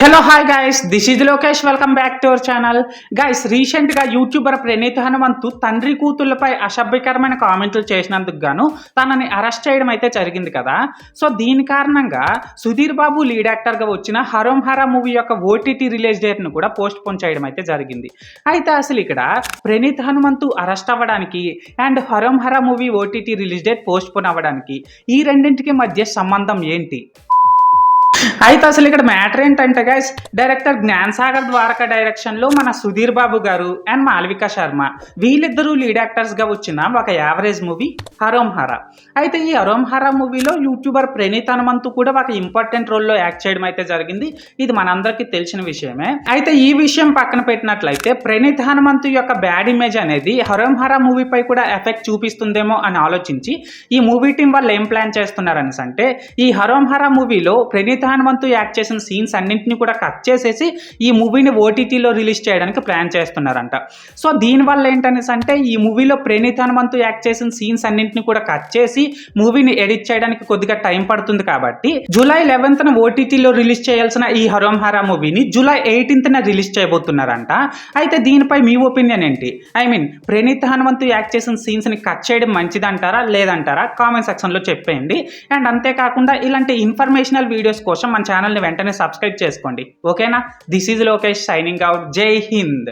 Hello hi guys, this is Lokesh. Welcome back to our channel. Guys, రీసెంట్గా YouTuber Praneeth Hanumanthu తండ్రి కూతుళ్లపై అసభ్యకరమైన కామెంట్లు చేసినందుకు గాను తనని అరెస్ట్ చేయడం అయితే జరిగింది కదా. సో దీని కారణంగా సుధీర్ బాబు లీడ్ యాక్టర్గా వచ్చిన హరోం హరా మూవీ యొక్క ఓటీటీ రిలీజ్ డేట్ను కూడా పోస్ట్ పోన్ చేయడం అయితే జరిగింది. అయితే అసలు ఇక్కడ ప్రణీత్ హనుమంతు అరెస్ట్ అవ్వడానికి and Harom Hara movie OTT release date postpone అవ్వడానికి ఈ రెండింటికి మధ్య సంబంధం ఏంటి? అయితే అసలు ఇక్కడ మ్యాటర్ ఏంటంటే గైస్, డైరెక్టర్ జ్ఞాన్ సాగర్ ద్వారకా డైరెక్షన్లో మన సుధీర్ బాబు గారు అండ్ మాల్విక శర్మ వీళ్ళిద్దరూ లీడ్ యాక్టర్స్గా వచ్చిన ఒక యావరేజ్ మూవీ హరోం హరా. అయితే ఈ హరోం హరా మూవీలో యూట్యూబర్ ప్రణీత్ హనుమంతు కూడా ఒక ఇంపార్టెంట్ రోల్లో యాక్ట్ చేయడం అయితే జరిగింది. ఇది మనందరికీ తెలిసిన విషయమే. అయితే ఈ విషయం పక్కన పెట్టినట్లయితే ప్రణీత్ హనుమంతు యొక్క బ్యాడ్ ఇమేజ్ అనేది హరోం హరా మూవీపై కూడా ఎఫెక్ట్ చూపిస్తుందేమో అని ఆలోచించి ఈ మూవీ టీం వాళ్ళు ఏం ప్లాన్ చేస్తున్నారనేసి అంటే, ఈ హరోం హరా మూవీలో ప్రణీత్ హనుమంతు యాక్ట్ చేసిన సీన్స్ అన్నింటినీ కూడా కట్ చేసేసి ఈ మూవీని ఓటీటీలో రిలీజ్ చేయడానికి ప్లాన్ చేస్తున్నారంట. సో దీనివల్ల ఏంటనేసి అంటే, ఈ మూవీలో ప్రణీత్ హనుమంతు యాక్ట్ చేసిన సీన్స్ అన్నింటినీ కూడా కట్ చేసి మూవీని ఎడిట్ చేయడానికి కొద్దిగా టైం పడుతుంది కాబట్టి జూలై 11న ఓటీటీలో రిలీజ్ చేయాల్సిన ఈ హరోం హరా మూవీని జూలై 18న రిలీజ్ చేయబోతున్నారంట. అయితే దీనిపై మీ ఒపీనియన్ ఏంటి? ప్రణీత్ హనుమంతు యాక్ట్ చేసిన సీన్స్ని కట్ చేయడం మంచిదంటారా లేదంటారా? కామెంట్ సెక్షన్లో చెప్పేయండి. అండ్ అంతేకాకుండా ఇలాంటి ఇన్ఫర్మేషనల్ వీడియోస్ కోసం మన ఛానల్ని వెంటనే సబ్స్క్రైబ్ చేసుకోండి. ఓకేనా? This is Lokesh signing out. జై హింద్.